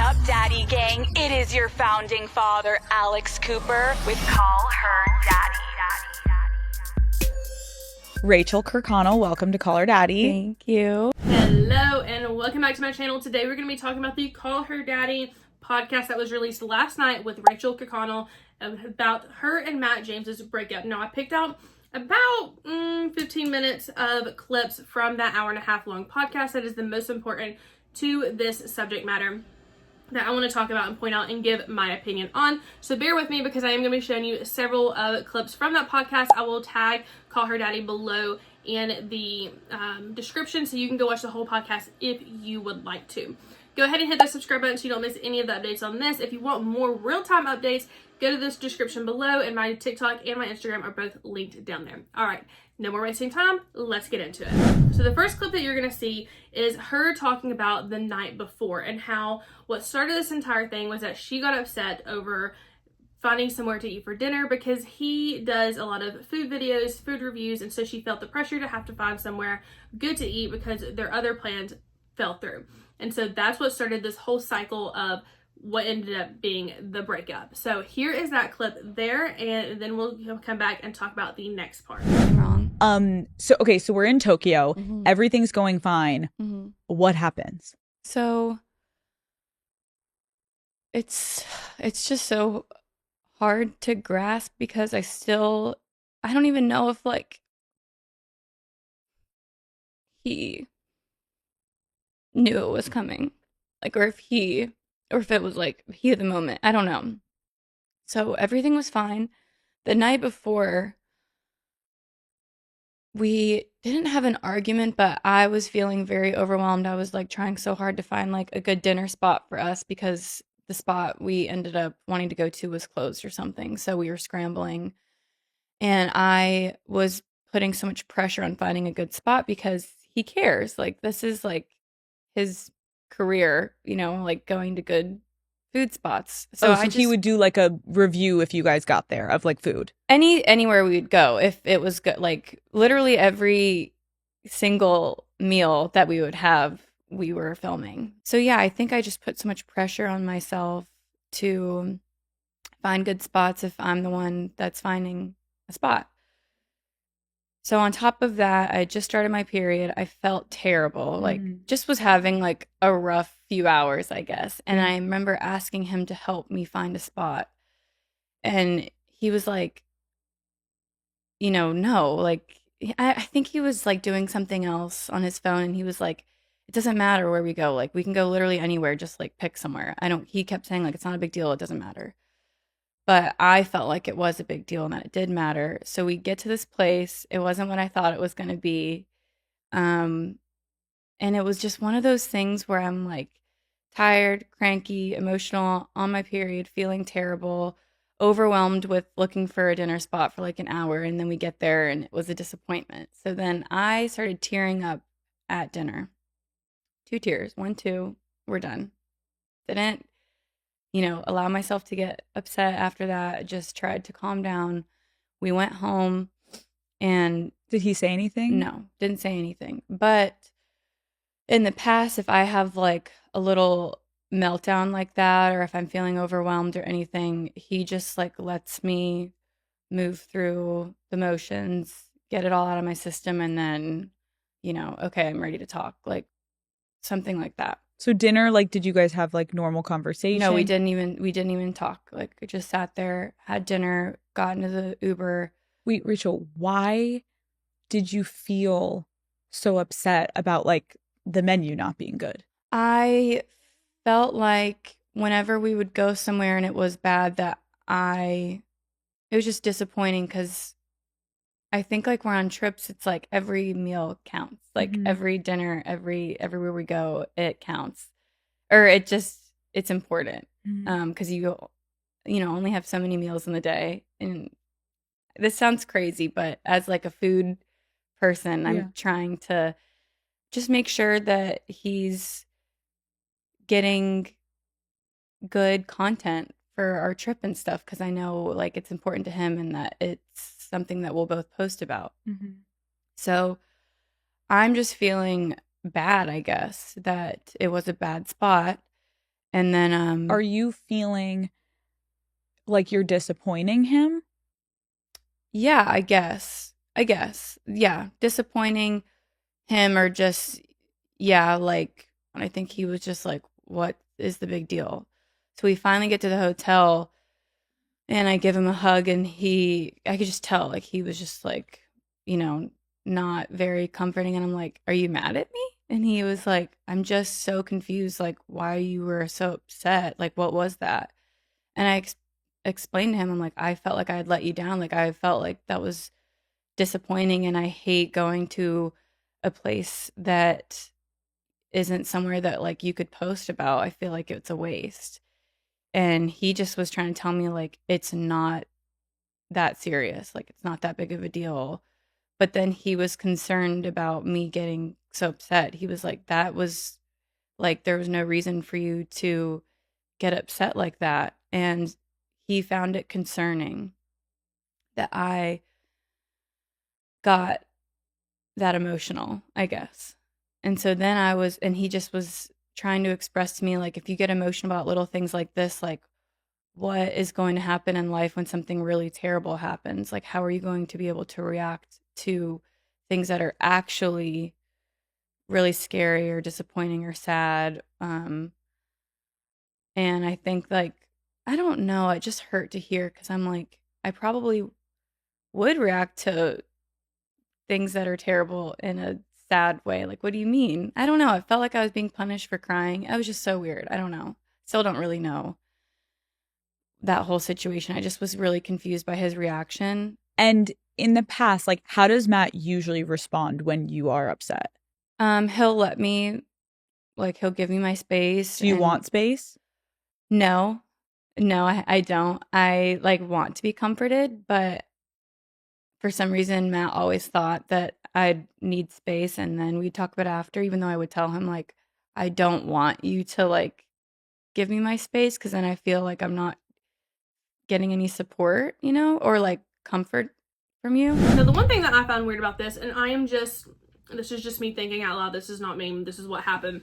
up, Daddy Gang? It is your founding father, Alex Cooper, with Call Her Daddy. Rachael Kirkconnell, welcome to Call Her Daddy. Thank you. Hello, and welcome back to my channel. Today we're going to be talking about the Call Her Daddy podcast that was released last night with Rachael Kirkconnell about her and Matt James's breakup. Now, I picked out about 15 minutes of clips from that hour and a half long podcast that is the most important to this subject matter that I want to talk about and point out and give my opinion on. So bear with me because I am going to be showing you several clips from that podcast. I will tag Call Her Daddy below in the description so you can go watch the whole podcast if you would like to. Go ahead and hit that subscribe button so you don't miss any of the updates on this. If you want more real-time updates, go to this description below, and my TikTok and my Instagram are both linked down there. All right, no more wasting time. Let's get into it. So the first clip that you're going to see is her talking about the night before and how what started this entire thing was that she got upset over finding somewhere to eat for dinner because he does a lot of food videos, food reviews, and so she felt the pressure to have to find somewhere good to eat because their other plans fell through. And so that's what started this whole cycle of what ended up being the breakup. So here is that clip there, and then we'll come back and talk about the next part. Wrong. So we're in Tokyo. Mhm. Everything's going fine. Mhm. What happens? So it's just so hard to grasp because I don't even know if he knew it was coming, or if it was he of the moment. I don't know. So everything was fine. The night before, we didn't have an argument, but I was feeling very overwhelmed. I was trying so hard to find a good dinner spot for us because the spot we ended up wanting to go to was closed or something. So we were scrambling, and I was putting so much pressure on finding a good spot because he cares. This is his career, going to good food spots. So he would do a review if you guys got there of food. Anywhere we would go if it was good. Literally every single meal that we would have, we were filming. So yeah, I think I just put so much pressure on myself to find good spots if I'm the one that's finding a spot. So on top of that, I just started my period. I felt terrible. Just was having a rough few hours, I guess. And I remember asking him to help me find a spot. And he was no. I think he was doing something else on his phone, and he was it doesn't matter where we go. We can go literally anywhere, just pick somewhere. He kept saying it's not a big deal, it doesn't matter. But I felt like it was a big deal and that it did matter. So we get to this place. It wasn't what I thought it was going to be. And it was just one of those things where I'm tired, cranky, emotional, on my period, feeling terrible, overwhelmed with looking for a dinner spot for an hour. And then we get there and it was a disappointment. So then I started tearing up at dinner. 2 tears. 1, 2, we're done. Didn't allow myself to get upset after that. Just tried to calm down. We went home, and Did he say anything? no, didn't say anything. But in the past, if I have a little meltdown like that, or if I'm feeling overwhelmed or anything, he just lets me move through the motions, get it all out of my system, and then, okay, I'm ready to talk. Something like that. So dinner, did you guys have normal conversation? No, we didn't even talk. We just sat there, had dinner, got into the Uber. Wait, Rachel, why did you feel so upset about the menu not being good? I felt like whenever we would go somewhere and it was bad, it was just disappointing because I think we're on trips, it's every meal counts. Every dinner, everywhere we go, it counts. Or it's important. Because you only have so many meals in the day. And this sounds crazy, but as a food person, I'm trying to just make sure that he's getting good content for our trip and stuff, because I know it's important to him and that it's something that we'll both post about. So I'm just feeling bad, I guess, that it was a bad spot. And then Are you feeling like you're disappointing him? yeah, I guess. Yeah, disappointing him, or just, yeah, like, I think he was just like, what is the big deal? So we finally get to the hotel, and I give him a hug, and I could just tell, like, he was just like, you know, not very comforting. And I'm like, are you mad at me? And he was like, I'm just so confused, like, why you were so upset. Like, what was that? And I explained to him, I'm like, I felt like I had let you down. Like, I felt like that was disappointing, and I hate going to a place that isn't somewhere that like you could post about. I feel like it's a waste. And he just was trying to tell me like it's not that serious, like it's not that big of a deal. But then he was concerned about me getting so upset. He was like, that was like, there was no reason for you to get upset like that. And he found it concerning that I got that emotional, I guess. And so then and he just was trying to express to me, like, if you get emotional about little things like this, like, what is going to happen in life when something really terrible happens? Like, how are you going to be able to react to things that are actually really scary or disappointing or sad? And I think, like, I don't know, it just hurt to hear, because I'm like, I probably would react to things that are terrible in a sad way. Like, what do you mean? I don't know. It felt like I was being punished for crying. It was just so weird. I don't know. Still don't really know that whole situation. I just was really confused by his reaction. And in the past, like, how does Matt usually respond when you are upset? He'll let me, like, he'll give me my space. Do you want space? No. No, I don't. I like want to be comforted, but for some reason Matt always thought that I'd need space, and then we'd talk about it after, even though I would tell him like, I don't want you to like give me my space, because then I feel like I'm not getting any support, or like comfort from you. So the one thing that I found weird about this, and this is just me thinking out loud, this is not me, this is what happened,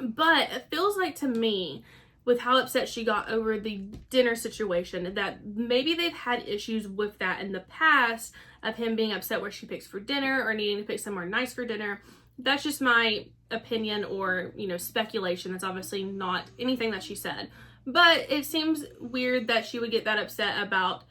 but it feels like to me, with how upset she got over the dinner situation, that maybe they've had issues with that in the past, of him being upset where she picks for dinner or needing to pick somewhere nice for dinner. That's just my opinion, or speculation. That's obviously not anything that she said, but it seems weird that she would get that upset about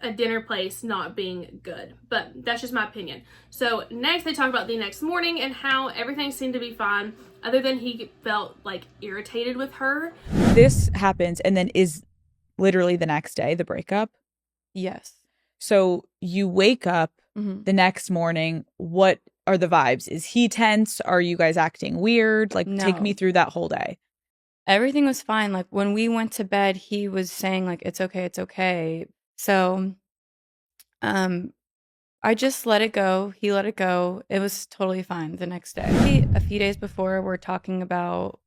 a dinner place not being good. But that's just my opinion. So next, they talk about the next morning and how everything seemed to be fine, other than he felt like irritated with her. This happens, and then is literally the next day the breakup? Yes. So you wake up the next morning. What are the vibes? Is he tense? Are you guys acting weird? Like, take me No. through that whole day. Everything was fine. Like, when we went to bed, he was saying like, it's okay, it's okay. So I just let it go. He let it go. It was totally fine the next day. A few days before, we're talking about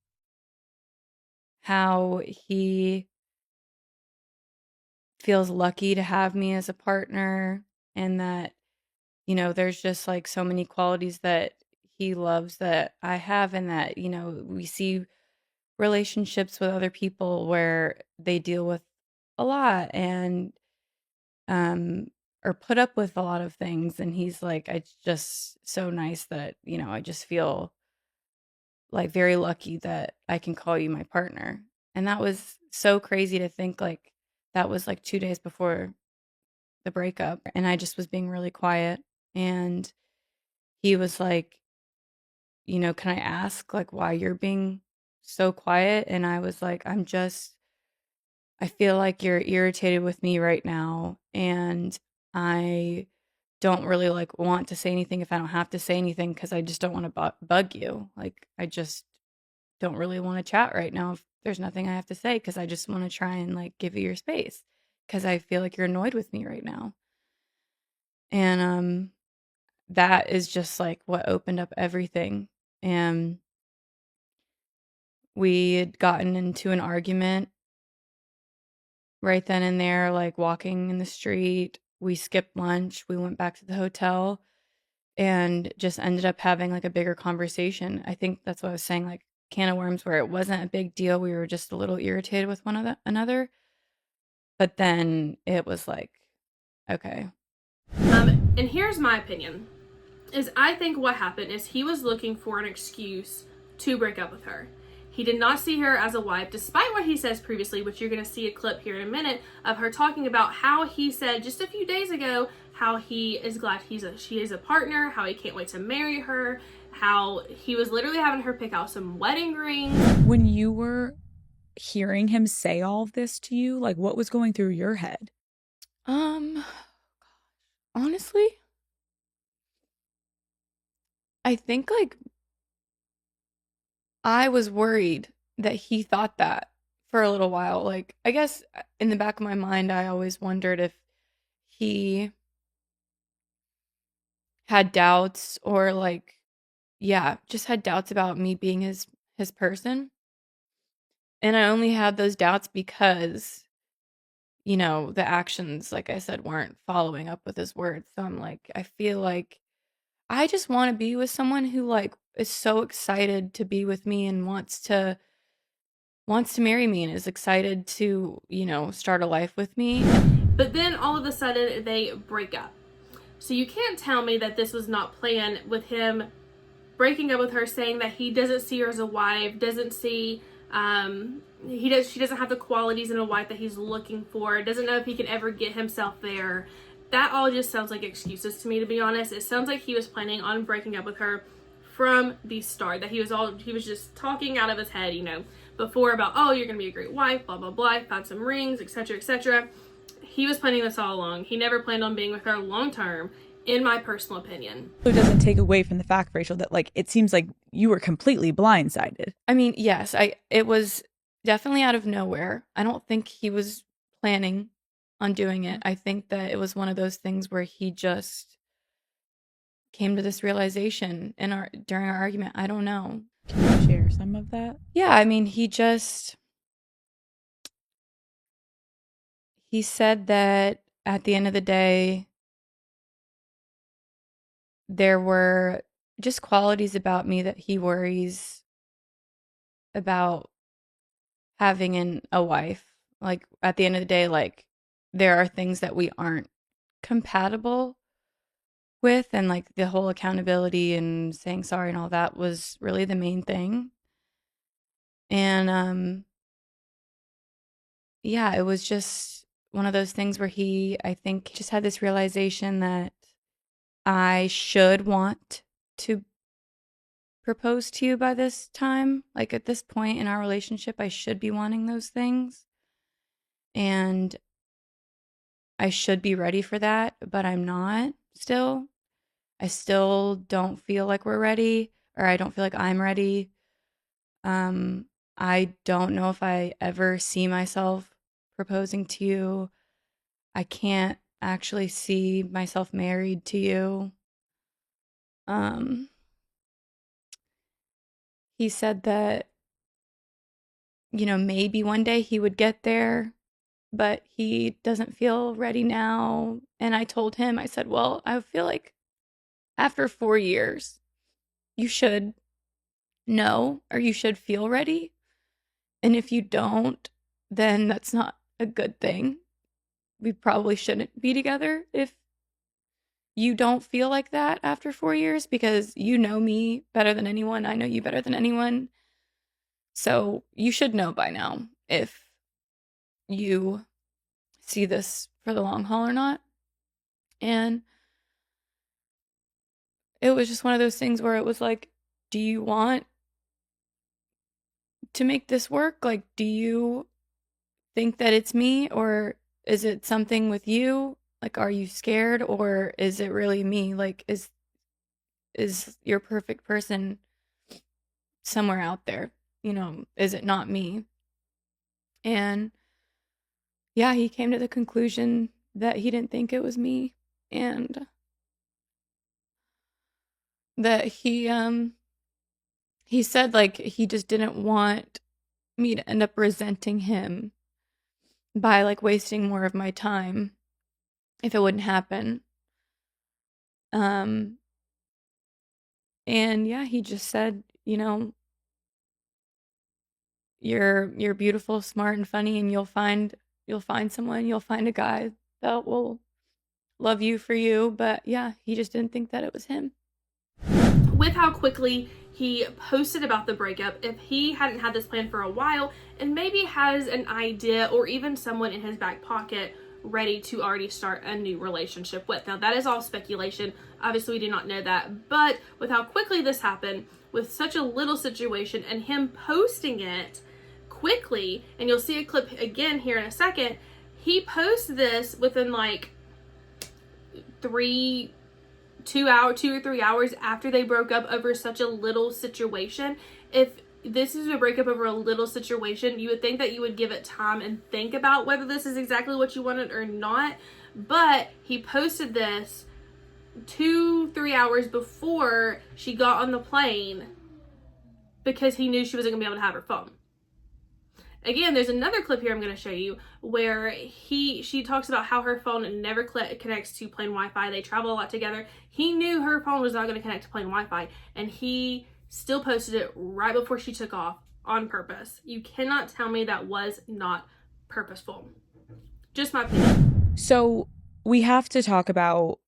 how he feels lucky to have me as a partner, and that, there's just like so many qualities that he loves that I have, and that, we see relationships with other people where they deal with a lot, and or put up with a lot of things, and he's like, it's just so nice that, I just feel like very lucky that I can call you my partner. And that was so crazy to think, like, that was like 2 days before the breakup, and I just was being really quiet, and he was like, can I ask like why you're being so quiet? And I was like, I feel like you're irritated with me right now, and I don't really like want to say anything if I don't have to say anything, because I just don't want to bug you. Like, I just don't really want to chat right now if there's nothing I have to say, because I just want to try and like give you your space, because I feel like you're annoyed with me right now. And that is just like what opened up everything. And we had gotten into an argument right then and there, like walking in the street. We skipped lunch. We went back to the hotel and just ended up having like a bigger conversation. I think that's what I was saying. Like, can of worms where it wasn't a big deal. We were just a little irritated with another. But then it was like, okay. And here's my opinion, is I think what happened is he was looking for an excuse to break up with her. He did not see her as a wife, despite what he says previously, which you're going to see a clip here in a minute of her talking about how he said just a few days ago how he is glad she is a partner, how he can't wait to marry her, how he was literally having her pick out some wedding rings. When you were hearing him say all of this to you, like, what was going through your head? Honestly, I think like I was worried that he thought that for a little while. Like, I guess in the back of my mind, I always wondered if he had doubts or like, yeah, just had doubts about me being his person. And I only had those doubts because, the actions, like I said, weren't following up with his words. So I'm like, I feel like I just want to be with someone who like is so excited to be with me and wants to marry me and is excited to, start a life with me. But then all of a sudden they break up. So you can't tell me that this was not planned with him breaking up with her, saying that he doesn't see her as a wife, doesn't see she doesn't have the qualities in a wife that he's looking for, doesn't know if he can ever get himself there. That all just sounds like excuses to me, to be honest. It sounds like he was planning on breaking up with her from the start, that he was just talking out of his head, before about, oh, you're gonna be a great wife, blah blah blah, found some rings, etc., etc. He was planning this all along. He never planned on being with her long term, in my personal opinion. It doesn't take away from the fact, Rachel, that like it seems like you were completely blindsided. I mean, yes, it was definitely out of nowhere. I don't think he was planning on doing it. I think that it was one of those things where he just came to this realization during our argument. I don't know. Can you share some of that? Yeah, I mean, he said that at the end of the day, there were just qualities about me that he worries about having a wife. Like, at the end of the day, like, there are things that we aren't compatible with, and like the whole accountability and saying sorry and all that was really the main thing. And yeah, it was just one of those things where I think just had this realization that I should want to propose to you by this time. Like, at this point in our relationship, I should be wanting those things. And I should be ready for that, but I'm not still. I still don't feel like we're ready, or I don't feel like I'm ready. I don't know if I ever see myself proposing to you. I can't actually see myself married to you. He said that, maybe one day he would get there, but he doesn't feel ready now. And I told him, I said, well, I feel like after 4 years, you should know, or you should feel ready. And if you don't, then that's not a good thing. We probably shouldn't be together if you don't feel like that after 4 years, because you know me better than anyone. I know you better than anyone. So you should know by now if you see this for the long haul or not. And it was just one of those things where it was like, do you want to make this work? Like, do you think that it's me, or is it something with you? Like, are you scared, or is it really me? Like, is your perfect person somewhere out there? Is it not me? And yeah, he came to the conclusion that he didn't think it was me, and that he said like he just didn't want me to end up resenting him by like wasting more of my time if it wouldn't happen. And yeah, he just said, you're beautiful, smart, and funny, and you'll find someone, you'll find a guy that will love you for you. But yeah, he just didn't think that it was him. With how quickly he posted about the breakup, if he hadn't had this plan for a while and maybe has an idea or even someone in his back pocket ready to already start a new relationship with. Now, that is all speculation. Obviously, we do not know that. But with how quickly this happened, with such a little situation, and him posting it quickly, and you'll see a clip again here in a second, he posts this within like 2 or 3 hours after they broke up over such a little situation. If this is a breakup over a little situation, you would think that you would give it time and think about whether this is exactly what you wanted or not. But he posted this 2-3 hours before she got on the plane because he knew she wasn't gonna be able to have her phone. Again, there's another clip here I'm going to show you where she talks about how her phone never connects to plane Wi-Fi. They travel a lot together. He knew her phone was not going to connect to plane Wi-Fi, and he still posted it right before she took off on purpose. You cannot tell me that was not purposeful. Just my opinion. So we have to talk about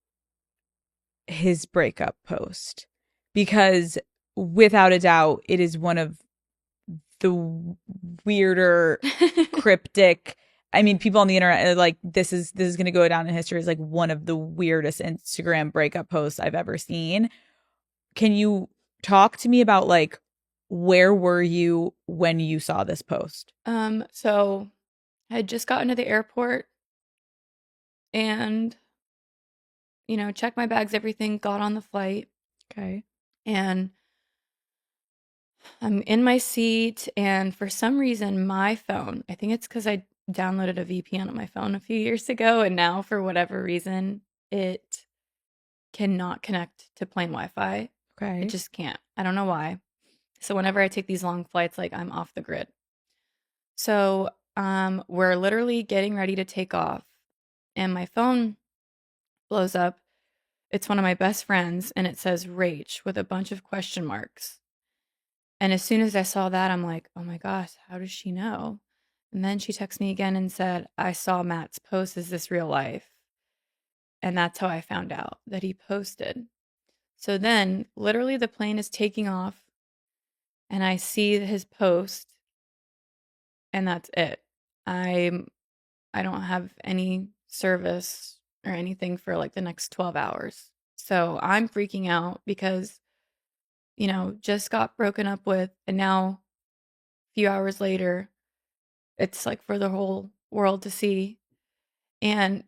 his breakup post, because without a doubt, it is one of the weirder, cryptic. I mean, people on the internet are like, this is going to go down in history as like one of the weirdest Instagram breakup posts I've ever seen. Can you talk to me about like, where were you when you saw this post? So I had just gotten to the airport and, checked my bags, everything, got on the flight. Okay. And I'm in my seat, and for some reason, my phone, I think it's because I downloaded a VPN on my phone a few years ago, and now for whatever reason, it cannot connect to plane Wi-Fi. Okay. It just can't. I don't know why. So whenever I take these long flights, like I'm off the grid. So we're literally getting ready to take off, and my phone blows up. It's one of my best friends, and it says Rach with a bunch of question marks. And as soon as I saw that, I'm like, oh my gosh, how does she know? And then she texted me again and said, I saw Matt's post. Is this real life? And that's how I found out that he posted. So then literally the plane is taking off and I see his post, and that's it. I don't have any service or anything for like the next 12 hours. So I'm freaking out because just got broken up with, and now a few hours later, it's like for the whole world to see. And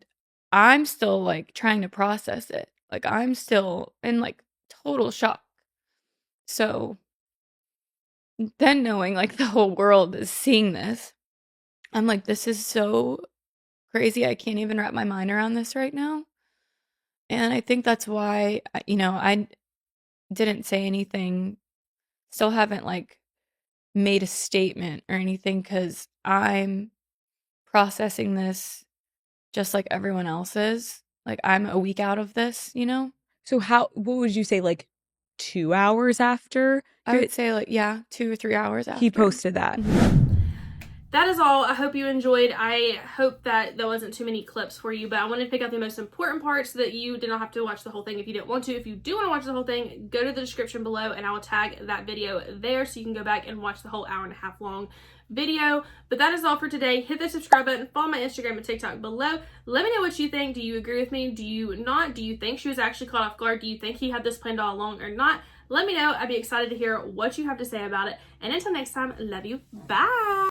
I'm still like trying to process it. Like I'm still in like total shock. So then knowing like the whole world is seeing this, I'm like, this is so crazy. I can't even wrap my mind around this right now. And I think that's why, I didn't say anything. Still haven't like made a statement or anything because I'm processing this just like everyone else is. Like I'm a week out of this, So what would you say, like 2 hours after? I would say like, 2 or 3 hours after He posted that. That is all. I hope you enjoyed. I hope that there wasn't too many clips for you, but I wanted to pick out the most important parts so that you did not have to watch the whole thing if you didn't want to. If you do want to watch the whole thing, go to the description below and I will tag that video there so you can go back and watch the whole hour-and-a-half long video. But that is all for today. Hit the subscribe button, follow my Instagram and TikTok below. Let me know what you think. Do you agree with me? Do you not? Do you think she was actually caught off guard? Do you think he had this planned all along or not? Let me know. I'd be excited to hear what you have to say about it. And until next time, love you. Bye.